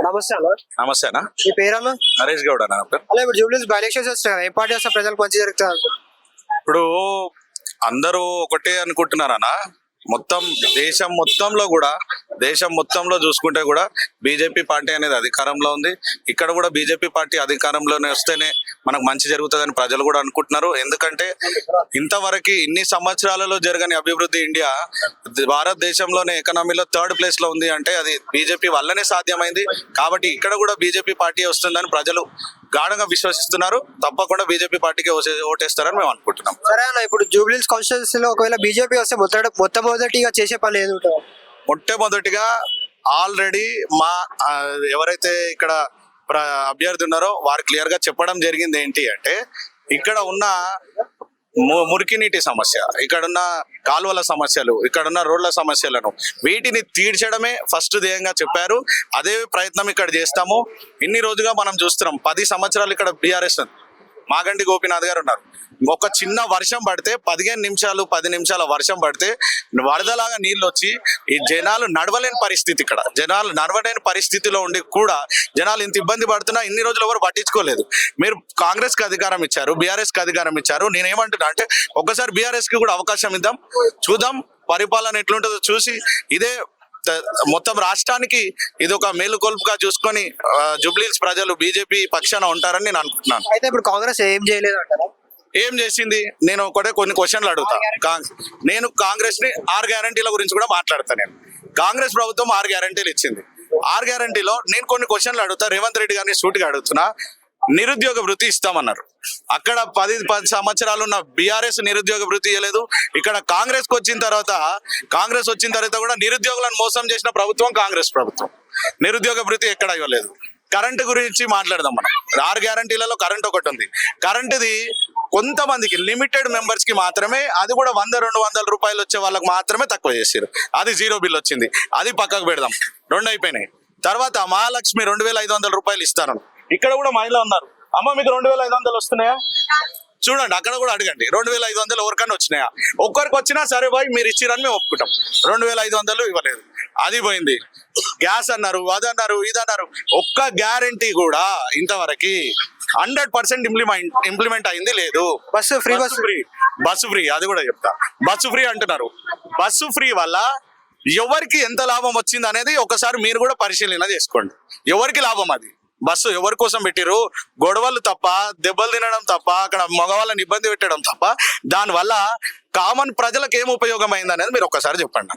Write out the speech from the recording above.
నమస్తే అన్న. నమస్తే అన్న. మీ పేరన్న? నరేష్ గౌడ్ అన్న నా పేరు. అలా ఇప్పుడు జూబ్లీస్ బై ఎలక్షన్స్ వస్తాయి కదా, ఏ పార్టీ వస్తే ప్రజలకు మంచి జరుగుతుంది? ఇప్పుడు అందరూ ఒకటే అనుకుంటున్నారన్న. మొత్తం దేశం మొత్తంలో చూసుకుంటే కూడా బీజేపీ పార్టీ అనేది అధికారంలో ఉంది. ఇక్కడ కూడా బీజేపీ పార్టీ అధికారంలోనే వస్తేనే మనకు మంచి జరుగుతుందని ప్రజలు కూడా అనుకుంటున్నారు. ఎందుకంటే ఇంతవరకు ఇన్ని సంవత్సరాలలో జరగని అభివృద్ధి ఇండియా భారతదేశంలోనే ఎకనామీలో 3rd ప్లేస్ లో ఉంది అంటే అది బీజేపీ వల్లనే సాధ్యమైంది. కాబట్టి ఇక్కడ కూడా బీజేపీ పార్టీ వస్తుందని ప్రజలు గాఢంగా విశ్వసిస్తున్నారు. తప్పకుండా బీజేపీ పార్టీకి ఓటేస్తారని మేము అనుకుంటున్నాం. సరే అన్న, ఇప్పుడు జూబ్లీస్ కాన్స్టిట్యూన్సీలో ఒకవేళ బీజేపీ వస్తే మొట్టమొదటిగా చేసే పని ఏది ఉంటుంది? మొట్టమొదటిగా ఆల్రెడీ మా ఎవరైతే ఇక్కడ అభ్యర్థి ఉన్నారో వారు క్లియర్ గా చెప్పడం జరిగింది. ఏంటి అంటే ఇక్కడ ఉన్న మురికి నీటి సమస్య, ఇక్కడున్న కాలువల సమస్యలు, ఇక్కడున్న రోడ్ల సమస్యలను వీటిని తీర్చడమే ఫస్ట్ ధ్యేయంగా చెప్పారు. అదే ప్రయత్నం ఇక్కడ చేస్తాము. ఇన్ని రోజుగా మనం చూస్తున్నాం 10 సంవత్సరాలు ఇక్కడ బీఆర్ఎస్ మాగంటి గోపీనాథ్ గారు ఉన్నారు. ఒక చిన్న వర్షం పడితే 15 నిమిషాలు 10 నిమిషాల వర్షం పడితే వరదలాగా నీళ్ళు వచ్చి ఈ జనాలు నడవలేని పరిస్థితి, ఇక్కడ జనాలు నడవలేని పరిస్థితిలో ఉండి కూడా జనాలు ఇంత ఇబ్బంది పడుతున్నా ఇన్ని రోజులు ఎవరు పట్టించుకోలేదు. మీరు కాంగ్రెస్ కి అధికారం ఇచ్చారు, బీఆర్ఎస్ కి అధికారం ఇచ్చారు. నేనేమంటున్నా అంటే ఒక్కసారి బీఆర్ఎస్ కి కూడా అవకాశం ఇద్దాం, చూద్దాం పరిపాలన ఎట్లుంటుందో చూసి ఇదే మొత్తం రాష్ట్రానికి ఇది ఒక మేలుకొల్పుగా చూసుకొని జూబ్లీహిల్స్ ప్రజలు బీజేపీ పక్షాన ఉంటారని నేను అనుకుంటున్నాను. అయితే ఇప్పుడు కాంగ్రెస్ ఏం చేయలేదు అంటారా? ఏం చేసింది? నేను కొన్ని క్వశ్చన్లు అడుగుతా. నేను కాంగ్రెస్ ని 6 గ్యారంటీల గురించి కూడా మాట్లాడతాను. నేను కాంగ్రెస్ ప్రభుత్వం 6 గ్యారంటీలు ఇచ్చింది. 6 గ్యారంటీలో నేను కొన్ని క్వశ్చన్లు అడుగుతా. రేవంత్ రెడ్డి గారిని సూటిగా అడుగుతున్నా. నిరుద్యోగ వృత్తి ఇస్తామన్నారు. అక్కడ 10 సంవత్సరాలు ఉన్న బీఆర్ఎస్ నిరుద్యోగ వృత్తి ఇవ్వలేదు. ఇక్కడ కాంగ్రెస్ వచ్చిన తర్వాత కూడా నిరుద్యోగులను మోసం చేసిన ప్రభుత్వం కాంగ్రెస్ ప్రభుత్వం. నిరుద్యోగ వృత్తి ఎక్కడ ఇవ్వలేదు. కరెంటు గురించి మాట్లాడదాం మనం. 6 గ్యారంటీలలో కరెంట్ ఒకటి ఉంది. కరెంటుది కొంతమందికి లిమిటెడ్ మెంబర్స్ కి మాత్రమే, అది కూడా 100-200 రూపాయలు వచ్చే వాళ్ళకి మాత్రమే తక్కువ చేశారు. అది 0 బిల్ వచ్చింది. అది పక్కకు పెడదాం. 2 అయిపోయినాయి. తర్వాత మహాలక్ష్మి 2500 రూపాయలు ఇస్తాను. ఇక్కడ కూడా మహిళ ఉన్నారు. అమ్మ మీకు 2500 వస్తున్నాయా? చూడండి, అక్కడ కూడా అడగండి. 2500 ఎవరికన్నా వచ్చినాయా? ఒక్కరికి వచ్చినా సరే బాయ్ మీరు ఇచ్చిరని మేము ఒప్పుకుంటాం. 2500 ఇవ్వలేదు, అది పోయింది. గ్యాస్ అన్నారు, అదన్నారు, ఇదన్నారు. ఒక్క గ్యారంటీ కూడా ఇంతవరకు 100% ఇంప్లిమెంట్ అయింది లేదు. బస్సు ఫ్రీ అది కూడా చెప్తా. బస్సు ఫ్రీ అంటున్నారు. బస్సు ఫ్రీ వల్ల ఎవరికి ఎంత లాభం వచ్చింది అనేది ఒకసారి మీరు కూడా పరిశీలన చేసుకోండి. ఎవరికి లాభం? అది బస్సు ఎవరి కోసం పెట్టిరు? గొడవలు తప్ప, దెబ్బలు తినడం తప్ప, అక్కడ మగవాళ్ళని ఇబ్బంది పెట్టడం తప్ప దానివల్ల కామన్ ప్రజలకు ఏం ఉపయోగం అయింది అనేది మీరు ఒక్కసారి చెప్పండి.